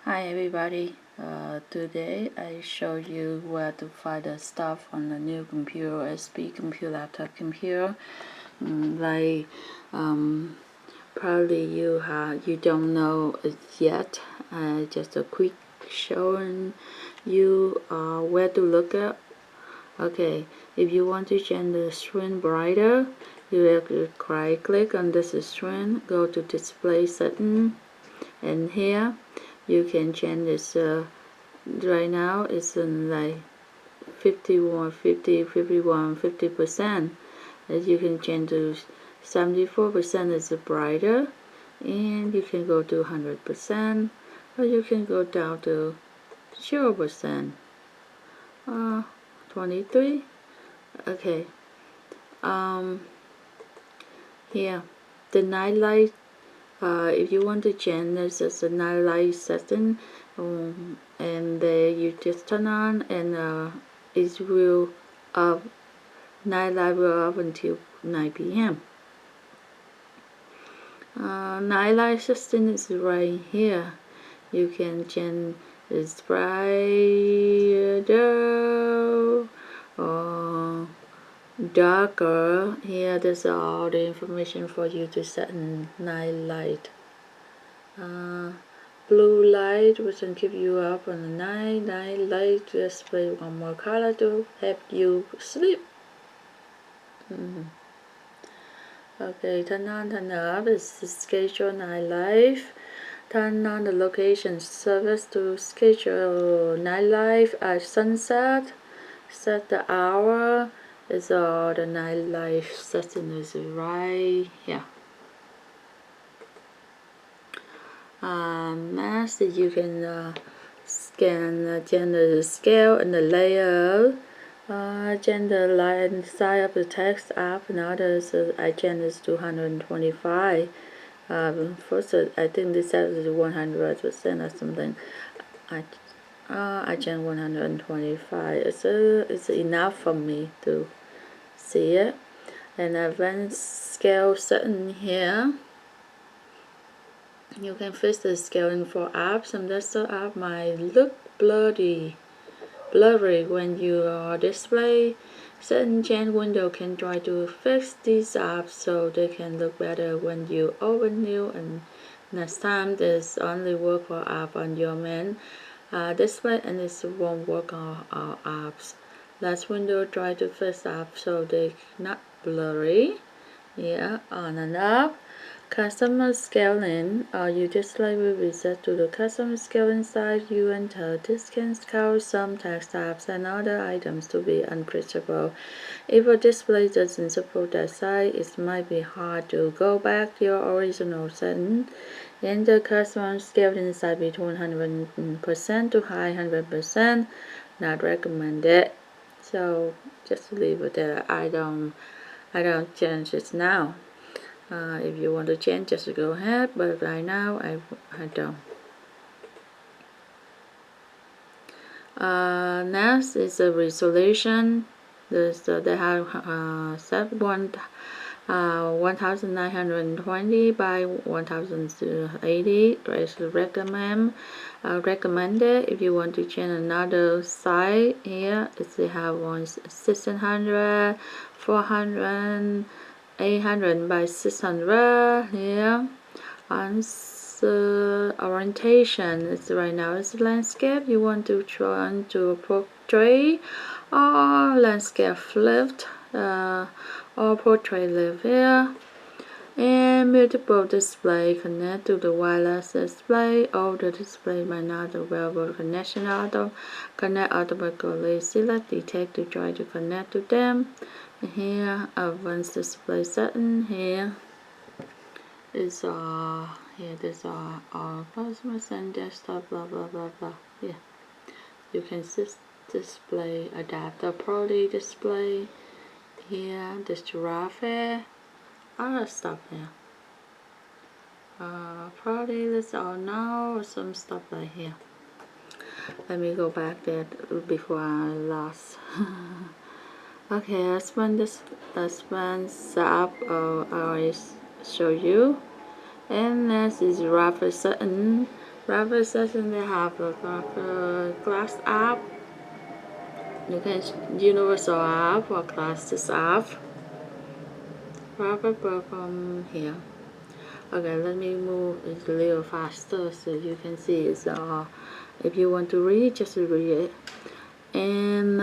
Hi everybody. Today I show you where to find the stuff on the new computer, SP computer, laptop computer. Like probably you don't know it yet. Just a quick showing you where to look at. Okay, if you want to change the screen brighter, you have to right click on this screen, go to display setting, and here you can change this. Right now it's in like 51, 50, 51, 50%. As you can change to 74% is brighter, and you can go to 100%, or you can go down to 0%. 23. Okay. Here, the night light. If you want to change this as a night light setting, and you just turn on, and it will up. Night light will up until 9 p.m. Night light setting is right here. You can change it's brighter or darker. Here, there's all the information for you to set in night light. Blue light which can keep you up on the night. Night light display one more color to help you sleep. Okay, turn on, turn off is schedule nightlife. Turn on the location service to schedule nightlife at sunset. Set the hour. Is all the nightlife setting is right here. Next, you can scan gender scale and the layout. Gender line size of the text up and others. I change is 225. First, I think this is 100% or something. I change 125. It's enough for me to see it. And advanced scale setting here. You can fix the scaling for apps. Some desktop app might look blurry when you display. Certain change window can try to fix these apps so they can look better when you open new, and next time this only work for app on your main display, and it won't work on all apps. Last window try to fix apps so they not blurry. Yeah, on and up. Customer scaling. Your display will be set to the customer scaling side. You enter discounts, cause some text tabs and other items to be unprintable. If a display doesn't support that side, it might be hard to go back to your original setting. Enter customer scaling side between 100% to high 100%. Not recommended. So just leave it there. I don't change it now. If you want to change, just go ahead, but right now I don't. Next is the resolution. They have set 1920 by 1080. Is recommended. If you want to change another size, here they have one 1600, 400. 800 by 600 here. On orientation is right now is landscape. You want to try to portrait or landscape flipped or portrait live here. And multiple display connect to the wireless display. All the display might not available connection connect automatically. Select detect to try to connect to them. Here advanced display setting. Here is here there's our Cosmos and desktop blah blah blah blah. Yeah, you can display adapter Pro display. Here this giraffe. Other stuff here. Probably this all now some stuff right here. Let me go back there before I lost. Okay, let's run setup. I always show you. And next is rough setting. Private session they have a class app. You can universal app or classes app. Private program here. Okay, let me move it a little faster so you can see it's if you want to read, just read it. And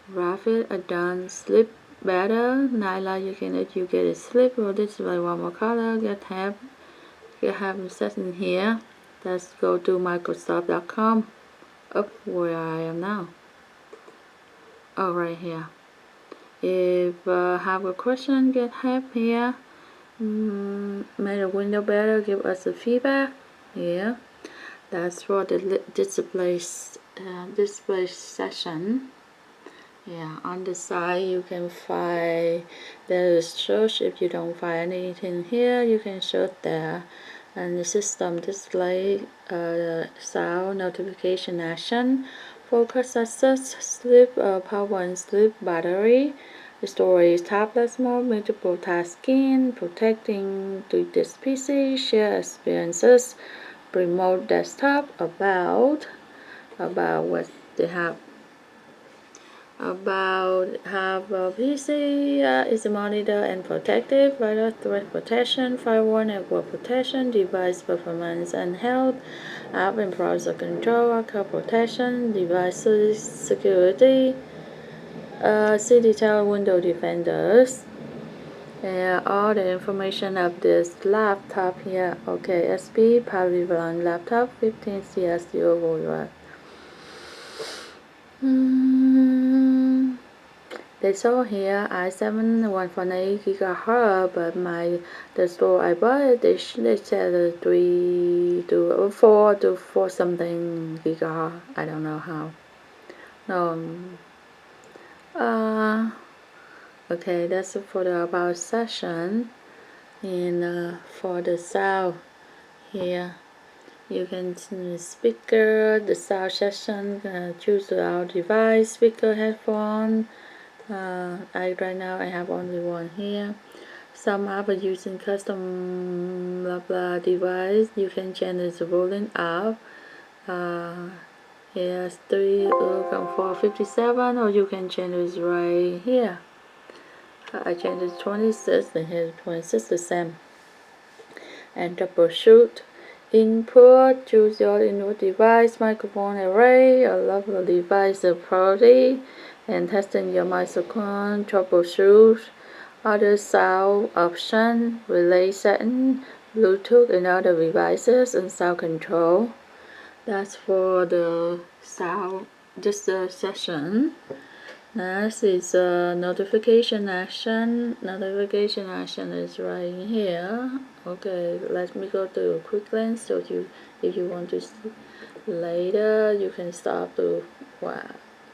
rapid advanced sleep better. Nightlight you can educate sleep or display one more color. Get have session here. Let's go to Microsoft.com. Up where I am now. Oh, right here. If have a question, get help here. Made a window better, give us a feedback. Yeah, that's for the display session. Yeah, on the side you can find there is search. If you don't find anything here, you can search there. And the system display sound notification action, focus access, sleep power and sleep battery, storage tablet mode, multiple tasking, protecting to this PC, share experiences, remote desktop, about what they have. About have a PC is monitor and protective, virus threat protection, firewall network protection, device performance and health, app and browser control, account protection, device security, see detail window defenders. All the information of this laptop here. Okay, SP Pavilion laptop 15 CS0 They show here i7 148 GHz, but the store I bought they said 3 to 4 to 4 something GHz. I don't know how. No. Okay, that's for the about session. And for the sound here, you can speaker, the sound session, choose our device, speaker, headphone. Right now I have only one here. Some are using custom blah blah device. You can change the volume up. Here's 3.457, or you can change it right here. I changed it 26 and here's 26 the same. And troubleshoot. Input, choose your input device, microphone array, I love the device property, and testing your microphone, troubleshoot, other sound option, relay setting, Bluetooth and other devices, and sound control. That's for the sound, just the session. Next is notification action. Notification action is right here. Okay, let me go to quick lens so if you want to see later, you can start to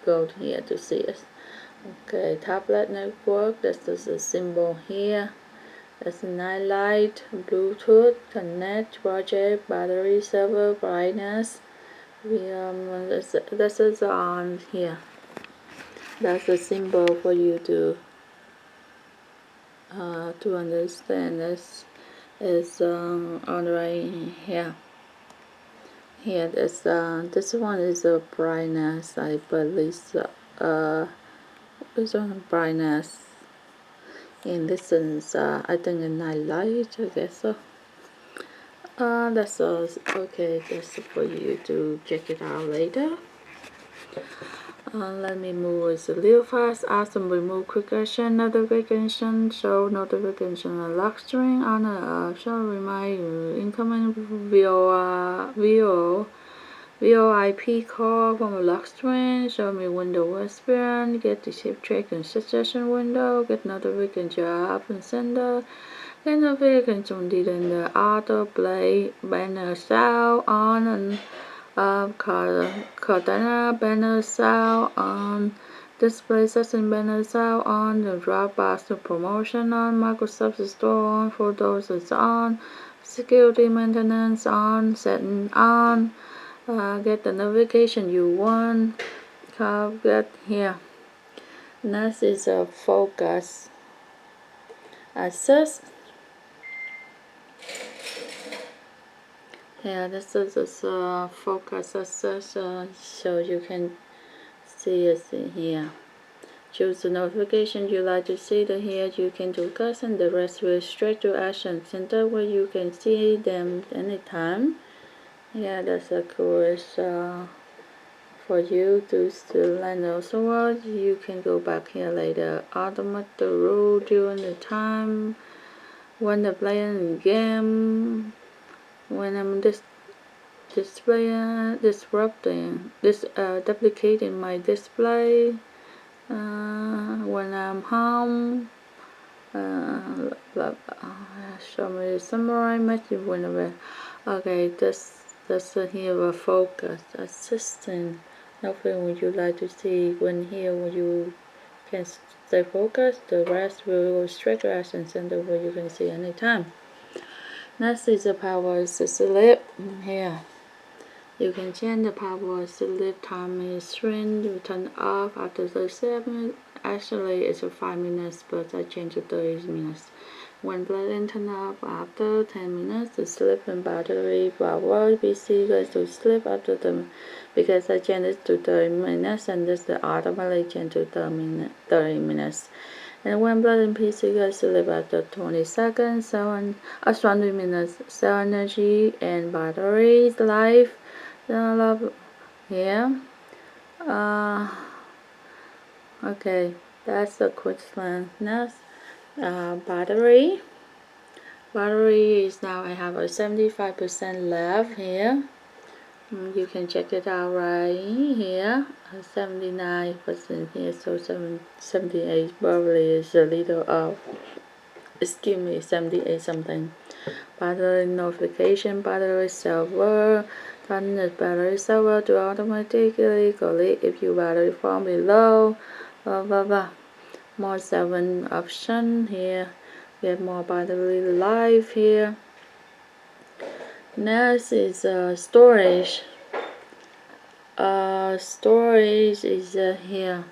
go here to see it. Okay, tablet network. That's the symbol here. That's the night light, Bluetooth, connect, project, battery, server, brightness. This is on here. That's a symbol for you to understand. This is on right here. Here, this one is a brightness. I believe this one brightness. And this is I think a night light. I guess so. That's all. Okay, that's for you to check it out later. Let me move it a little fast. Awesome. Remove quick action notification. Show notification on lock string on the option. Remind incoming VoIP call from a lock string. Show me window experience. Get the chip check and suggestion window. Get notification job and sender. Get notification from the auto play banner sound on and Cardano banner sound on, display session banner sound on, the Dropbox promotion on, Microsoft Store on, photos is on, security maintenance on, setting on, get the notification you want, get here. Next is a focus access. Yeah, this is focus access, so you can see it here. Choose the notification you like to see the here. You can do custom, the rest will straight to action center where you can see them anytime. Yeah, that's a cool for you to learn also. You can go back here later. Automate the rule during the time when the playing game. When I'm duplicating my display. When I'm home. Show me the summary message whenever. Okay, that's here a focus assistant. Nothing would you like to see when here when you can stay focused. The rest will go straight to action center where you can see anytime. Next is the power sleep here. You can change the power sleep time is screen to turn off after 37. Actually, it's 5 minutes, but I changed to 30 minutes. When playing turn off after 10 minutes, the sleeping battery power PC goes to sleep after them because I changed it to 30 minutes and this the automatically change to 30 minutes. And when playing PC goes to sleep after 20 seconds, 20 minutes, cell energy and batteries life. Here. Okay, that's the quick plan. Next, battery. Battery is now I have a 75% left here. You can check it out right here. 79% here, so 78 probably is a little off. Excuse me, 78 something. Battery notification, battery server. Turn the battery server to automatically collect if your battery from below. Blah blah blah. More 7 option here. We have more battery life here. Next is storage. Storage is here.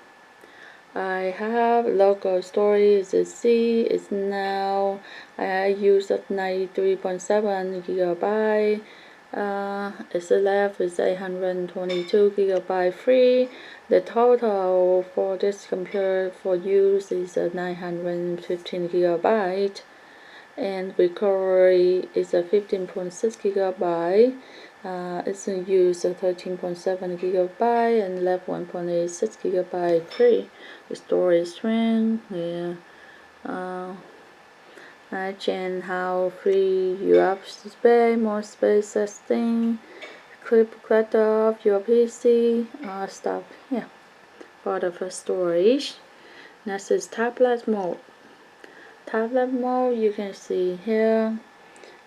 I have local storage C. It's now I use 93.7 gigabyte. It's left is 822 gigabyte free. The total for this computer for use is 915 gigabyte, and recovery is 15.6 gigabyte. It's in use 13.7 gigabyte and left 1.86 gigabyte free. The storage string here. I change how free you have space, more space setting, clip clutter of your PC, stuff here. For the first storage. Next is tablet mode. Tablet mode you can see here.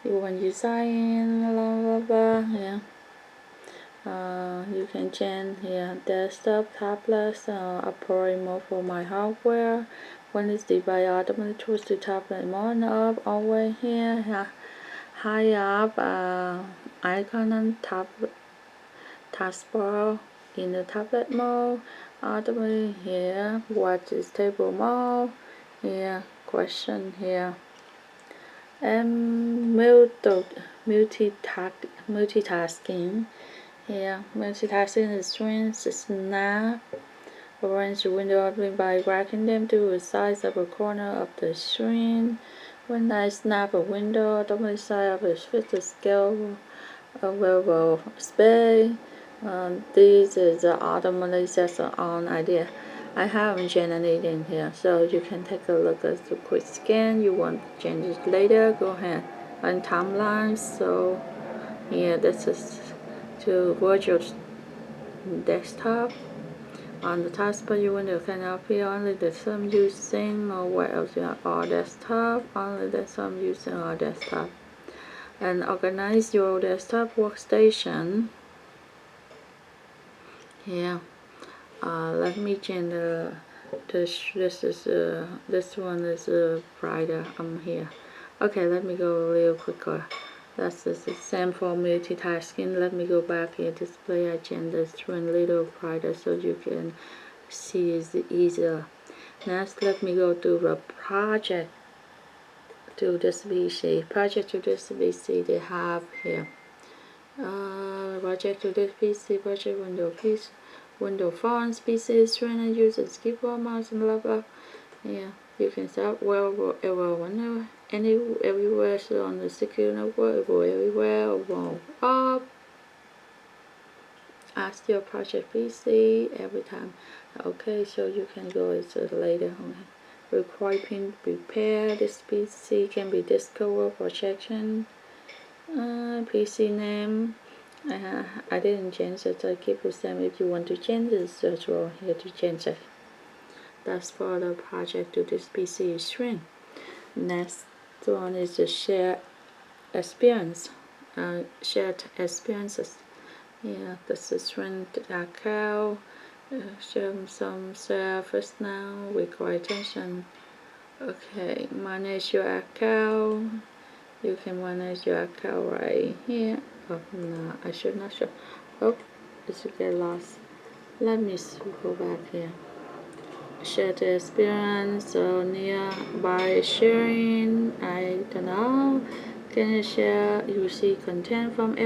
When you sign in, blah blah blah. Yeah. You can change here desktop, tablet, operating mode for my hardware. When this device automatically choose to tablet mode up always here. High up icon on taskbar in the tablet mode. Automatically here. What is table mode? Here. Question here. And multitasking. Here, multitasking is strings, snap. Arrange the window opening by dragging them to the size of a corner of the screen. When I snap a window, automatically side of it fits the scale available space. This is the automatically set on idea. I haven't changed anything here, so you can take a look at the quick scan. You want to change it later, go ahead. And timeline, so yeah, this is to virtual desktop. On the taskbar, you want to can appear only the some using or what else you have our desktop, only the some using our desktop. And organize your desktop workstation. Here, let me change this one is brighter. I'm here. Okay, let me go real quicker. That's the same for multitasking. Let me go back here. Display. I change this to a little brighter so you can see it's easier. Next, let me go to the project to this VC. Project to this VC they have here. Project to this PC, project window piece, window fonts, PC strength and users keyboard, mouse, and blah blah. Yeah, you can start wherever, whenever, everywhere. So on the secure network, go everywhere, go up. Ask your project PC every time. Okay, so you can go to later on. Require pin repair. This PC can be discovered protection. PC name. I didn't change it. I keep the same. If you want to change it, search for here to change it. That's for the project to this PC string. Next one is the shared experience. Shared experiences. Yeah, this is string account. Show some first now. Require attention. Okay, manage your account. You can manage your account right here. Oh no, I should not show. Oh, it should get lost. Let me go back here. Share the experience. So nearby sharing, I don't know. Can you share? You see content from every